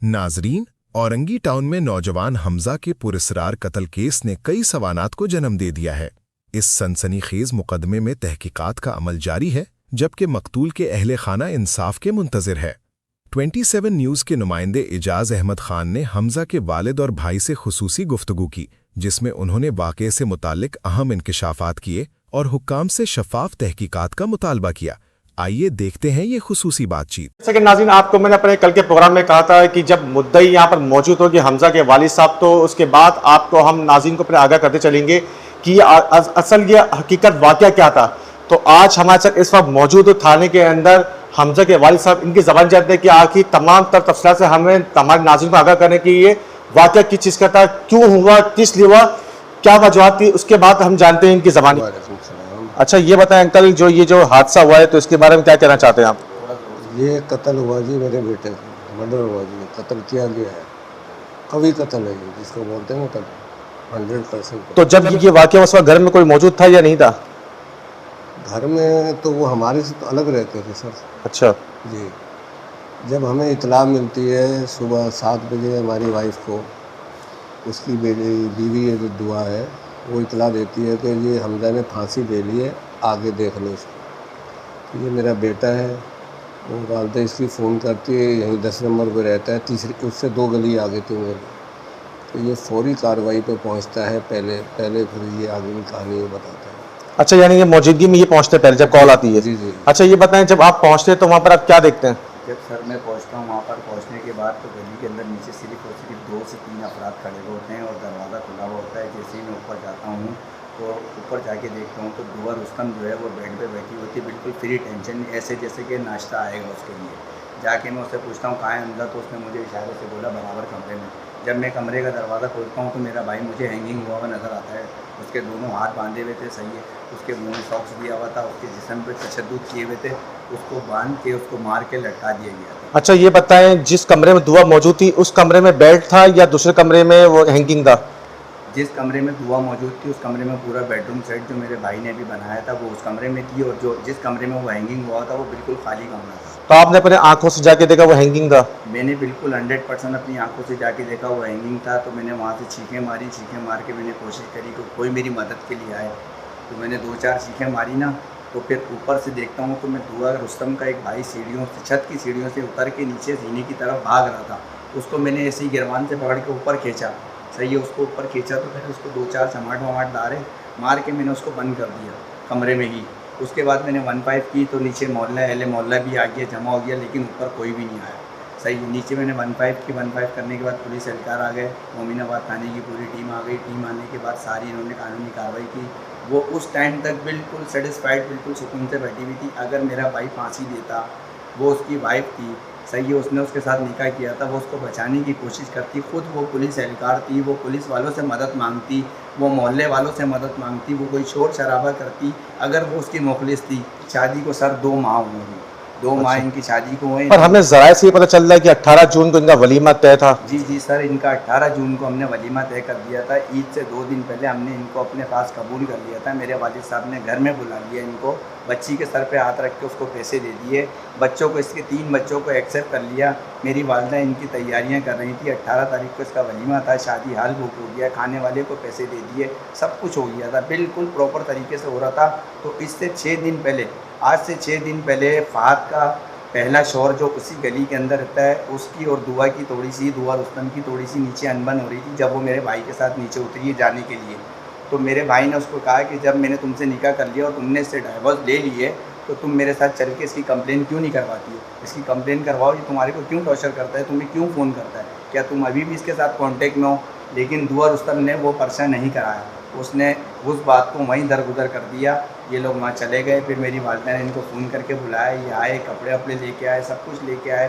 नाजरीन, औरंगी टाउन में नौजवान हमजा के पुरस्रार कत्ल केस ने कई सवालात को जन्म दे दिया है। इस सनसनीखेज मुकदमे में तहकीकात का अमल जारी है, जबकि मकतूल के अहले खाना इंसाफ के मुंतजिर है। 27 न्यूज़ के नुमाइंदे इजाज अहमद खान ने हमजा के वालिद और भाई से खुसूसी गुफ्तगू की, जिसमें उन्होंने वाक़े से मुताल्लिक अहम इंकिशाफात किए और हुक्काम से शफाफ तहकीकात का मुतालबा किया। आइए देखते हैं ये खुसूसी बातचीत। सेकंड नाज़रीन, आपको मैंने अपने कल के प्रोग्राम में कहा था कि जब मुद्दई यहाँ पर मौजूद होगी हमजा के वालिद साहब, तो उसके बाद आपको हम नाज़रीन को अपने आगाह करते चलेंगे कि असल ये हकीकत वाक़या क्या था। तो आज हमारे साथ इस वक्त मौजूद थाने के अंदर हमजा के वालिद साहब, इनकी ज़बान जानते हैं कि आखिर तमाम तर तफसीलात से हमें हमारे नाज़रीन को आगाह करने की ये वाक़या किस चीज़ का था, क्यों हुआ, किस लिए हुआ, क्या वजह थी, उसके बाद हम जानते हैं इनकी ज़बानी। अच्छा, ये बताएं अंकल, ये जो हादसा हुआ है तो इसके बारे में क्या कहना चाहते हैं आप? ये कत्ल हुआ जी, मेरे बेटे का मर्डर हुआ जी, कत्ल किया गया है, कभी कत्ल है जी, जिसको बोलते हैं ना कत्ल, 100%। तो जब ये वाक़या उस वक्त घर में कोई मौजूद था या नहीं था? घर में तो वो हमारे से तो अलग रहते थे सर। अच्छा जी, जब हमें इतला मिलती है सुबह 7 बजे हमारी वाइफ को, उसकी बीवी है जो दुआ है, वो इतला देती है कि ये हमजा ने फांसी ले ली है, आगे देख लो इसको। ये मेरा बेटा है, वो वालदा इसकी फ़ोन करती है, यहीं 10 नंबर पे रहता है, तीसरी उससे 2 गली आगे थी मेरी। तो ये फौरी कार्रवाई पे पहुंचता है, पहले फिर ये आगे की कहानी बताता है। अच्छा, यानी ये मौजूदगी में ये पहुंचते पहले जब कॉल आती है? जी जी। अच्छा, ये बताएं, जब आप पहुंचते हैं तो वहाँ पर आप क्या देखते हैं? जब सर मैं पहुंचता हूं, वहाँ पर पहुंचने के बाद तो गली के अंदर नीचे सिर्फ और सिर्फ 2 से 3 अफराद खड़े हुए होते हैं और दरवाज़ा खुला हुआ होता है। जैसे ही मैं ऊपर जाता हूँ तो ऊपर जाके देखता हूँ तो दुआ रुस्तम जो है वो बेड पे बैठी होती है, बिल्कुल फ्री टेंशन, ऐसे जैसे कि नाश्ता आएगा उसके लिए। जाके मैं उससे पूछता हूँ कहाँ है हमजा, तो उसने मुझे इशारे से बोला बराबर कमरे में। जब मैं कमरे का दरवाज़ा खोलता हूँ तो मेरा भाई मुझे हैंगिंग हुआ हुआ नज़र आता है। उसके दोनों हाथ बांधे हुए थे, सही है, उसके मुंह में सॉक्स दिया हुआ था, उसके जिस्म पे तशद्दुद किए हुए थे, उसको बांध के उसको मार के लटका दिया गया था। अच्छा, ये बताएं, जिस कमरे में दुआ मौजूद थी उस कमरे में बेड था या दूसरे कमरे में वो हैंगिंग था? जिस कमरे में दुआ मौजूद थी उस कमरे में पूरा बेडरूम सेट जो मेरे भाई ने भी बनाया था वो उस कमरे में थी, और जो जिस कमरे में वो हैंगिंग हुआ था वो बिल्कुल खाली कमरा था। तो आपने अपने आंखों से जाके देखा वो हैंगिंग था? मैंने बिल्कुल 100% अपनी आंखों से जाके देखा वो हैंगिंग था। तो मैंने वहाँ से चीखें मारी, चीखें मार के मैंने कोशिश करी कि कोई मेरी मदद के लिए आए। तो मैंने 2-4 चीखें मारी ना, तो फिर ऊपर से देखता हूँ तो मैं दुआ रुस्तम का एक भाई सीढ़ियों से, छत की सीढ़ियों से उतर के नीचे जीने की तरफ भाग रहा था। उसको मैंने ऐसे ही गिरवान से पकड़ के ऊपर खींचा, सही है, उसको ऊपर खींचा तो मैंने उसको 2-4 चमाट वमाट डारे मार के मैंने उसको बंद कर दिया कमरे में ही। उसके बाद मैंने 15 की तो नीचे मोहल्ला अहले मोहल्ला भी आ गया, जमा हो गया, लेकिन ऊपर कोई भी नहीं आया, सही है। नीचे मैंने 15 की, 15 करने के बाद पुलिस एहलकार आ गए, मोमिनाबाद थाने की पूरी टीम आ गई। टीम आने के बाद सारी इन्होंने कानूनी कार्रवाई की। वो उस टाइम तक बिल्कुल सेटिस्फाइड, बिल्कुल सुकून से बैठी हुई थी। अगर मेरा भाई फांसी देता, वो उसकी वाइफ थी, सही है, उसने उसके साथ निकाह किया था, वो उसको बचाने की कोशिश करती, खुद वो पुलिस एहलकार थी, वो पुलिस वालों से मदद मांगती, वो मोहल्ले वालों से मदद मांगती, वो कोई शोर शराबा करती। अगर वो उसकी मुखलिस थी। शादी को सर 2 माह हुए हैं, 2 माह इनकी शादी को हुए। पर हमें ज़राए से ये पता चल रहा है कि 18 जून को इनका वलीमा तय था। जी जी सर, इनका 18 जून को हमने वलीमा तय कर दिया था। ईद से 2 दिन पहले हमने इनको अपने पास कबूल कर लिया था। मेरे वालिद साहब ने घर में बुला लिया इनको, बच्ची के सर पे हाथ रख के उसको पैसे दे दिए, बच्चों को, इसके 3 बच्चों को एक्सेप्ट कर लिया। मेरी वालिदा इनकी तैयारियां कर रही थी। 18 तारीख को इसका वलीमा था, शादी हाल बुक हो गया, खाने वाले को पैसे दे दिए, सब कुछ हो गया था, बिल्कुल प्रॉपर तरीके से हो रहा था। तो इससे 6 दिन पहले, आज से 6 दिन पहले फ़हद का पहला शौहर जो उसी गली के अंदर रहता है, उसकी और दुआ की थोड़ी सी, दुआ रुस्तम की थोड़ी सी नीचे अनबन हो रही थी। जब वो मेरे भाई के साथ नीचे उतरी है जाने के लिए, तो मेरे भाई ने उसको कहा कि जब मैंने तुमसे निकाह कर लिया और तुमने इससे डाइवोर्स ले लिए, तो तुम मेरे साथ चल के इसकी कंप्लेन क्यों नहीं करवाती हो? इसकी कंप्लेन करवाओ, ये तुम्हारे को क्यों टॉर्चर करता है, तुम्हें क्यों फ़ोन करता है, क्या तुम अभी भी इसके साथ कॉन्टेक्ट में हो? लेकिन दुआ रुस्तम ने वो पर्चा नहीं कराया, उसने उस बात को वहीं दरगुदर कर दिया। ये लोग वहाँ चले गए। फिर मेरी वालिदा ने इनको फ़ोन करके बुलाया, ये आए, कपड़े वपड़े लेके आए, सब कुछ लेके आए।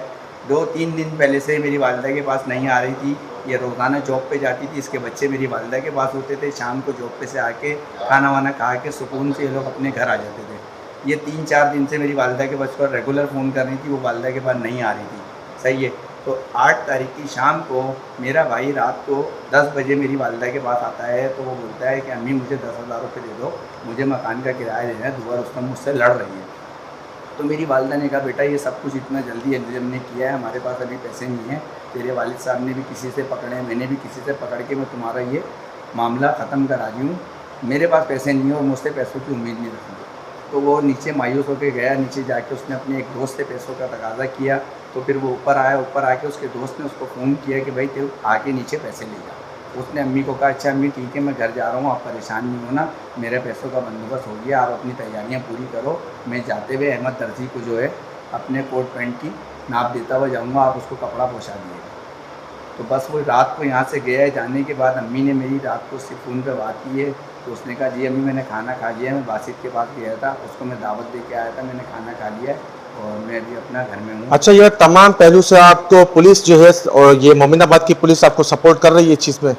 2-3 दिन पहले से मेरी वालिदा के पास नहीं आ रही थी। ये रोज़ाना जॉब पे जाती थी, इसके बच्चे मेरी वालिदा के पास होते थे। शाम को जॉब पे से आके खाना वाना खा के सुकून से ये लोग अपने घर आ जाते थे। ये 3-4 दिन से मेरी वालिदा के पास पर रेगुलर फ़ोन कर रही थी, वो वालिदा के पास नहीं आ रही थी, सही है। तो 8 तारीख की शाम को मेरा भाई रात को 10 बजे मेरी वालिदा के पास आता है। तो वो बोलता है कि अम्मी मुझे 10,000 रुपये दे दो, मुझे मकान का किराया देना है, दुआ रुस्तम मुझसे लड़ रही है। तो मेरी वालिदा ने कहा बेटा ये सब कुछ इतना जल्दी हमने किया है, हमारे पास अभी पैसे नहीं हैं, तेरे वालिद साहब ने भी किसी से पकड़े हैं, मैंने भी किसी से पकड़ के मैं तुम्हारा ये मामला ख़त्म करा दी हूँ, मेरे पास पैसे नहीं है और मुझसे पैसों की उम्मीद नहीं रखूँगी। तो वो नीचे मायूस होकर गया, नीचे जाके उसने अपने एक दोस्त से पैसों का तकाजा किया। तो फिर वो ऊपर आया, ऊपर आके उसके दोस्त ने उसको फ़ोन किया कि भाई तेरे आके नीचे पैसे ले जा। उसने अम्मी को कहा अच्छा अम्मी ठीक है मैं घर जा रहा हूँ, आप परेशान नहीं होना, मेरे पैसों का बंदोबस्त हो गया, आप अपनी तैयारियाँ पूरी करो, मैं जाते हुए अहमद दर्जी को जो है अपने कोट पैंट की नाप देता हुआ जाऊँगा, आप उसको कपड़ा पहुँचा दीजिएगा। तो बस वो रात को यहाँ से गया है। जाने के बाद अम्मी ने मेरी रात को उससे फ़ोन पे बात की है, तो उसने कहा जी अम्मी मैंने खाना खा लिया है, मैं बासित के पास गया था, उसको मैं दावत दे के आया था, मैंने खाना खा लिया है और मैं अभी अपना घर में हूँ। अच्छा, ये तमाम पहलू से आपको पुलिस जो है और ये मोमिनाबाद की पुलिस आपको सपोर्ट कर रही है इस चीज़ में?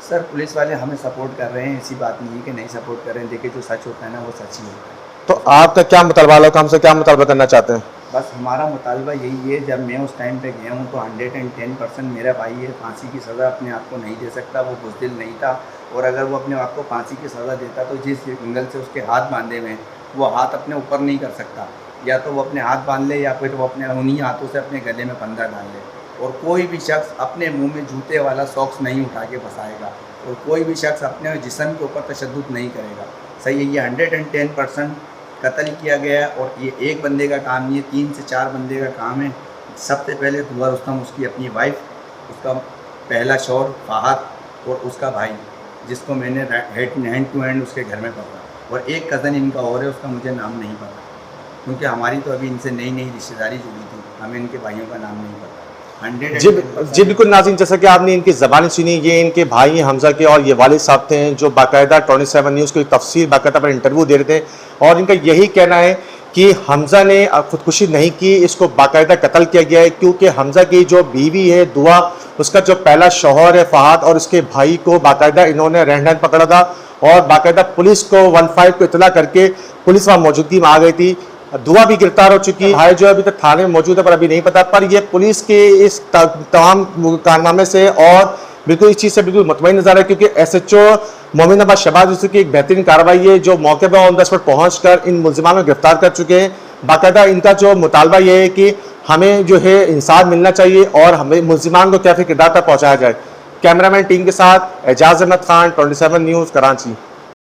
सर पुलिस वाले हमें सपोर्ट कर रहे हैं, ऐसी बात नहीं है कि नहीं सपोर्ट कर रहे हैं। देखिए जो सच होता है ना वो सच ही होता है। तो आपका क्या मुतालबा है, हमसे क्या मुतालबा करना चाहते हैं? बस हमारा मुतालबा यही है, जब मैं उस टाइम पे गया हूँ तो 110% मेरा भाई है फांसी की सज़ा अपने आप को नहीं दे सकता, वो बुज़दिल नहीं था। और अगर वो अपने आप को फांसी की सज़ा देता तो जिस एंगल से उसके हाथ बांधे हुए हैं वो हाथ अपने ऊपर नहीं कर सकता, या तो वो अपने हाथ बांध ले या फिर वो अपने उन्हीं हाथों से अपने गले में फंदा डाल ले। और कोई भी शख्स अपने मुंह में जूते वाला सॉक्स नहीं उठा के फंसाएगा, और कोई भी शख्स अपने जिस्म के ऊपर तशद्दुद नहीं करेगा। सही है, ये 110% कत्ल किया गया है और ये एक बंदे का काम नहीं है, 3 से 4 बंदे का काम है। सबसे पहले दुआ रुस्तम, उसकी अपनी वाइफ, उसका पहला शौहर फहद और उसका भाई जिसको मैंने हैंड टू हैंड उसके घर में पकड़ा, और एक कज़न इनका और है, उसका मुझे नाम नहीं पता क्योंकि हमारी तो अभी इनसे नई नई रिश्तेदारी जुड़ी थी, हमें इनके भाइयों का नाम नहीं पता। जी बिल्कुल नाज़रीन, जैसा कि आपने इनकी ज़बानी सुनी, ये इनके भाई हमज़ा के और ये वालिद साहब थे जो बाकायदा 27 न्यूज़ को तफसील बाकायदा पर इंटरव्यू दे रहे थे, और इनका यही कहना है कि हमज़ा ने खुदकुशी नहीं की, इसको बाकायदा कत्ल किया गया है क्योंकि हमज़ा की जो बीवी है दुआ, उसका जो पहला शौहर है फहद और उसके भाई को बाकायदा इन्होंने रहन रहन पकड़ा था, और बाकायदा पुलिस को 15 को इतला करके पुलिस वहाँ मौजूदगी में आ गई थी। दुआ भी गिरफ्तार हो चुकी है, भाई जो अभी तक थाने में मौजूद है पर अभी नहीं पता, पर ये पुलिस के इस तमाम कारनामे से और बिल्कुल इस चीज़ से बिल्कुल मुतमईन नज़र है क्योंकि SHO मोमिनाबाद शहबाज यूसुफ की एक बेहतरीन कार्रवाई है जो मौके पर ऑन द स्पॉट पहुँच कर इन मुलजिमान को गिरफ्तार कर चुके हैं। बाकायदा इनका जो मुतालबा ये है कि हमें जो है इंसाफ मिलना चाहिए और हमें मुलजिमान को कैफे किरदार तक पहुँचाया जाए। कैमरामैन टीम के साथ एजाज अहमद खान, 27 न्यूज़, कराची।